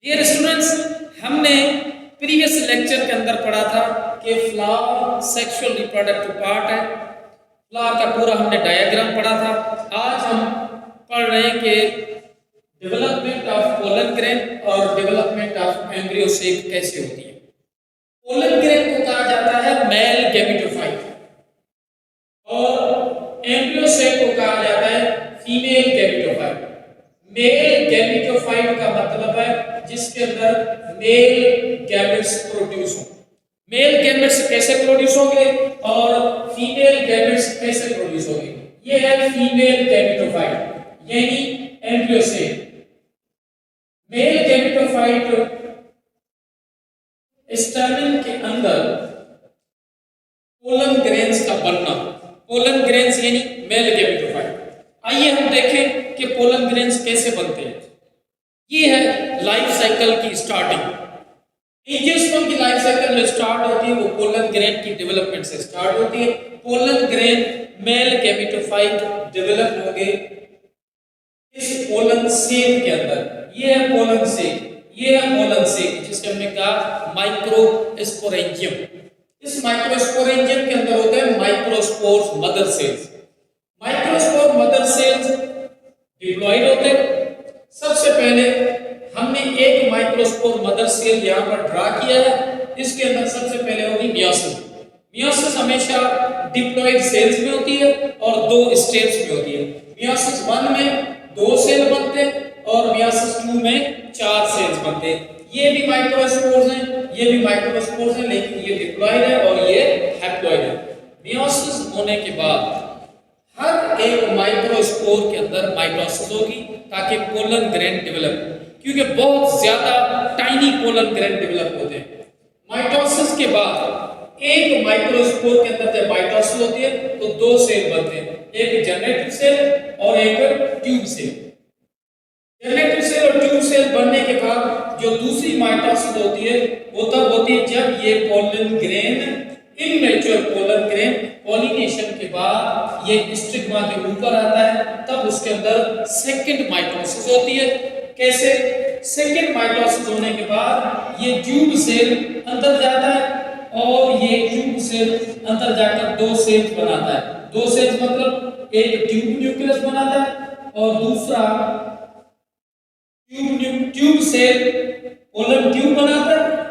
Dear students, हमने previous lecture के अंदर पढ़ा था कि फ्लावर सेक्सुअल रिप्रोडक्टिव पार्ट है। फ्लावर का पूरा हमने डायग्राम पढ़ा था। आज हम पढ़ रहे हैं कि डेवलपमेंट ऑफ पोलन ग्रेन और डेवलपमेंट ऑफ एम्ब्रियो सेक कैसे होती है। पोलन ग्रेन को कहा जाता है मेल गैमेटोफाइट और एम्ब्रियो सेक को कहा जाता है फीमेल गैमेटोफाइट। मेल गैमेटोफाइट का मतलब है जिसके अंदर मेल गैमेट्स प्रोड्यूस हो। मेल गैमेट्स कैसे प्रोड्यूस होंगे और फीमेल गैमेट्स कैसे प्रोड्यूस होंगे, ये है फीमेल गैमेटोफाइट यानी embryo sac. Male gametophyte sternum के अंदर पोलन ग्रेन्स का बनना, पोलन ग्रेन्स यानी मेल गैमेटोफाइट। आइए हम देखें कि पोलन ग्रेन्स कैसे बनते हैं। ये है लाइफ साइकिल की स्टार्टिंग। एंजियोस्पर्म की लाइफ साइकिल जो स्टार्ट होती है वो पोलन ग्रेन की डेवलपमेंट से स्टार्ट होती है। Pollen grain male gametophyte develop होंगे इस पोलन सेक के अंदर। ये है पोलन सेक, ये है पोलन सेक जिसे हमने कहा माइक्रोस्पोरेंजियम। इस माइक्रोस्पोरेंजियम के अंदर होते हैं microspores mother cells. Microspore mother cells diploid होते हैं। सबसे पहले हमने एक माइक्रोस्पोर मदर सेल यहाँ पर ड्रा किया है। इसके अंदर सबसे पहले होगी मियोसिस। मियोसिस हमेशा डिप्लॉयड सेल्स में होती है और दो स्टेप्स में होती है। मियोसिस 1 में 2 सेल बनते हैं और मियोसिस 2 में 4 सेल्स बनते हैं। ये भी माइक्रोस्पोर्स हैं, ये भी माइक्रोस्पोर्स हैं, लेकिन ये डिप्लॉयड है और ये हैप्लॉयड है। मियोसिस होने के बाद हर एक माइक्रोस्पोर के अंदर माइटोसिस होगी ताकि पोलन ग्रेन डेवलप, क्योंकि बहुत ज्यादा टाइनी पोलन ग्रेन डेवलप होते हैं। माइटोसिस के बाद एक माइक्रोस्पोर के अंदर जब माइटोसिस होती है तो 2 सेल बनते हैं, एक जनरेटिव सेल और एक ट्यूब सेल। जनरेटिव सेल और ट्यूब सेल बनने के बाद जो दूसरी माइटोसिस होती है वो तब होती है जब ये pollen grain immature pollen grain pollination के बाद ये स्टिग्मा के ऊपर आता है, तब उसके अंदर सेकंड माइटोसिस होती है। कैसे? सेकंड माइटोसिस होने के बाद ये ट्यूब सेल अंदर जाता है और ये ट्यूब सेल अंदर जाकर 2 सेल्स बनाता है। 2 सेल्स मतलब एक ट्यूब न्यूक्लियस बनाता है और दूसरा ट्यूब सेल पोलन ट्यूब बनाता है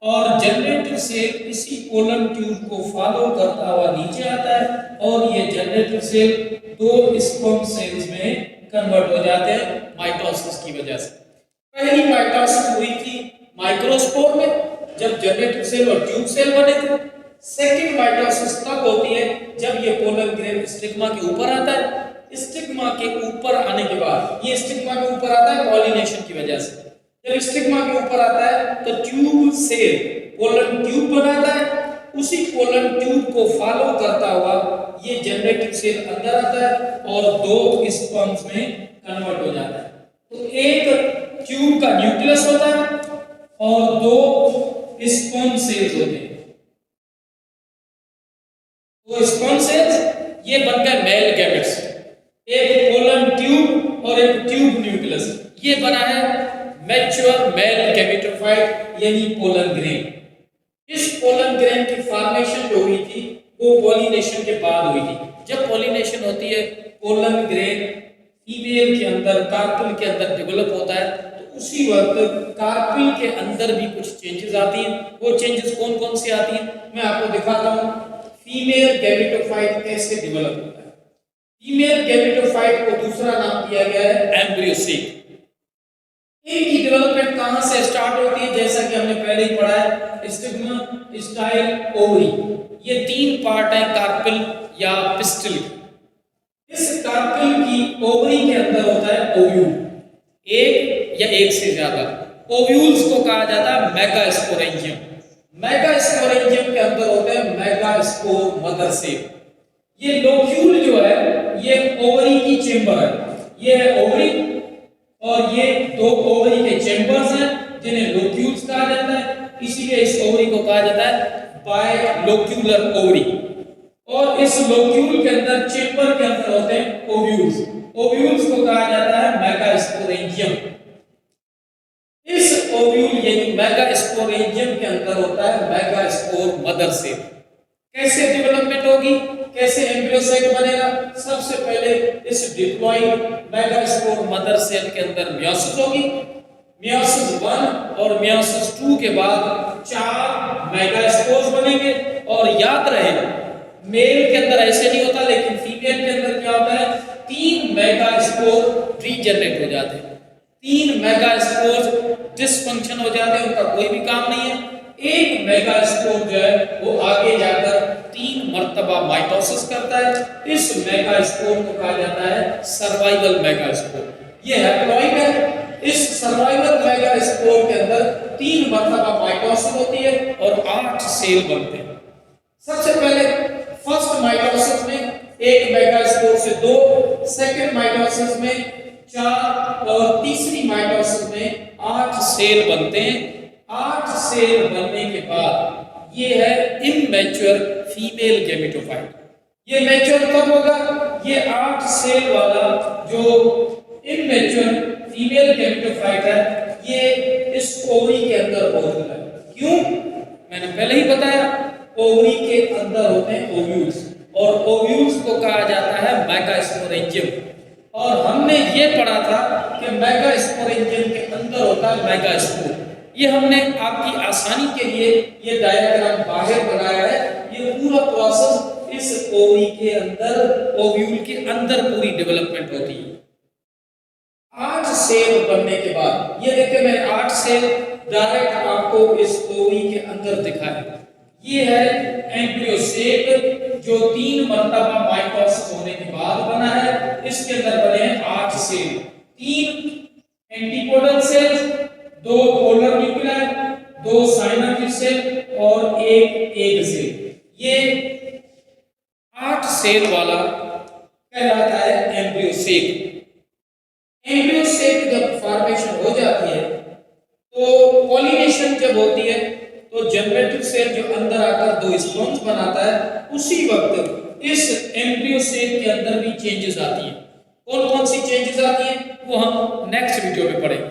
और जनरेटिव सेल इसी पोलन ट्यूब को फॉलो करता हुआ नीचे आता है और ये जनरेटिव सेल 2 स्पर्म सेल्स में कन्वर्ट हो जाते हैं माइटोसिस की वजह से। पहली माइटोसिस हुई थी माइक्रोस्पोर में जब जनरेटिव सेल और ट्यूब सेल बने थे। सेकंड माइटोसिस तब होती है जब ये पोलन ग्रेन स्टिग्मा के ऊपर आता है। स्टिग्मा के ऊपर आने के बाद ये स्टिग्मा के ऊपर आता है पॉलिनेशन की वजह से। जब स्टिग्मा के ऊपर आता है तो ट्यूब सेल पोलन ट्यूब बनाता है, उसी पोलन ट्यूब को फॉलो करता हुआ ये जनरेटिव सेल अंदर आता है और 2 स्पर्म्स में कन्वर्ट हो जाता है। तो एक ट्यूब का न्यूक्लियस होता है और 2 स्पर्म सेल्स होते हैं। 2 स्पर्म सेल्स ये बन गए मेल गैमेट्स, एक पोलन ट्यूब और एक ट्यूब न्यूक्लियस। ये बना है मैच्योर मेल गैमेटोफाइट यानी पोलन ग्रेन। इस पोलन ग्रेन की फॉर्मेशन जो हुई थी वो पॉलिनेशन के बाद हुई थी। जब पॉलिनेशन होती है पोलन ग्रेन फीमेल के अंदर कार्पेल के अंदर डेवलप होता है तो उसी वक्त कार्पेल के अंदर भी कुछ चेंजेस आती हैं। वो चेंजेस कौन कौन सी आती हैं मैं आपको दिखाता हूँ। फीमेल गैमेटोफाइट कैसे डेवलप होता है। फीमेल गैमेटोफाइट को दूसरा नाम दिया गया है एम्ब्रियो सेक। इनकी डेवलपमेंट कहां से स्टार्ट होती है? जैसा कि हमने पहले ही पढ़ा है, स्टिग्मा, स्टाइल, ओवरी, ये 3 पार्ट है कार्पेल या पिस्टिल। इस कार्पेल की ओवरी के अंदर होता है ओव्यूल, एक या एक से ज्यादा। ओव्यूल्स को कहा जाता है मेगास्पोरेंजियम। मेगास्पोरेंजियम के अंदर होते हैं मेगास्पोर मदर सेल। ये लोक्यूल जो है ये ओवरी की चेंबर है। ये है ओवरी और ये 2 ओवरी के चैम्बर्स हैं जिन्हें लोक्यूल्स कहा जाता है। इसीलिए इस ओवरी को कहा जाता है बायलोक्यूलर ओवरी। और इस लोक्यूल के अंदर चैम्बर के अंदर होते हैं ओव्यूल्स। ओव्यूल्स को कहा जाता है मेगास्पोरेंजियम। इस ओव्यूल यानी मेगास्पोरेंजियम के अंदर होता है मेगास्पोर मदर सेल। कैसे डेवलपमेंट होगी, कैसे एम्ब्रियोसाइट बनेगा? सबसे पहले इस डिप्लॉइड मेगास्पोर मदर सेल के अंदर मियोसिस होगी। मियोसिस 1 और मियोसिस 2 के बाद 4 मेगास्पोर्स बनेंगे। और याद रहे मेल के अंदर ऐसे नहीं होता, लेकिन फीमेल के अंदर क्या होता है, 3 मेगास्पोर रीजनरेट हो जाते हैं। 3 मेगास्पोर डिसफंक्शन हो जाते हैं, उनका कोई भी काम नहीं है। एक मेगास्पोर जो है वो आगे जाकर 3 मर्तबा माइटोसिस करता है। इस मेगास्पोर को कहा जाता है सर्वाइवल मेगास्पोर। ये हैप्लॉइड है। इस सर्वाइवल मेगास्पोर के अंदर 3 मर्तबा माइटोसिस होती है और 8 सेल बनते हैं। सबसे पहले फर्स्ट माइटोसिस में एक मेगास्पोर से 2, सेकंड माइटोसिस में 4 और तीसरी माइटोसिस में 8 सेल बनते हैं। 8 सेल बनने के बाद ये है इमैच्योर फीमेल गैमेटोफाइट। ये मैच्योर कब होगा? ये 8 सेल वाला जो इमैच्योर फीमेल गैमेटोफाइट है ये इस ओवरी के अंदर मौजूद है। क्यों? मैंने पहले ही बताया, ओवरी के अंदर होते हैं ओव्यूल्स और ओव्यूल्स को कहा जाता है मेगास्पोरेंजियम। और हमने ये पढ़ा था कि मेगास्पोरेंजियम के अंदर होता है मेगास्पोर। ये हमने आपकी आसानी के लिए ये डायग्राम बाहर बनाया है। ये पूरा प्रोसेस इस ओवरी के अंदर, ओव्यूल के अंदर पूरी डेवलपमेंट होती है। 8 सेल बनने के बाद ये देखिए मैंने 8 सेल डायरेक्ट आपको इस ओवरी के अंदर दिखाया। ये है एम्ब्रियोसेक जो 3 मर्तबा माइटोसिस होने के बाद बना है। इसके अंदर बने हैं 8 cell, 3 antipodal cell, 2 polar nuclei, 2 साइनोफिल सेल और एक एग सेल। ये 8 सेल वाला कहलाता है एम्ब्रियोसेक। एम्ब्रियोसेक जब फॉर्मेशन हो जाती है तो पॉलिनेशन जब होती है तो जनरेटिव सेल जो अंदर आकर 2 स्पॉन्ज बनाता है, उसी वक्त इस एम्ब्रियोसेक के अंदर भी चेंजेस आती हैं। कौन कौन सी चेंजेस आती हैं वो हम नेक्स्ट वीडियो में पढ़ेंगे।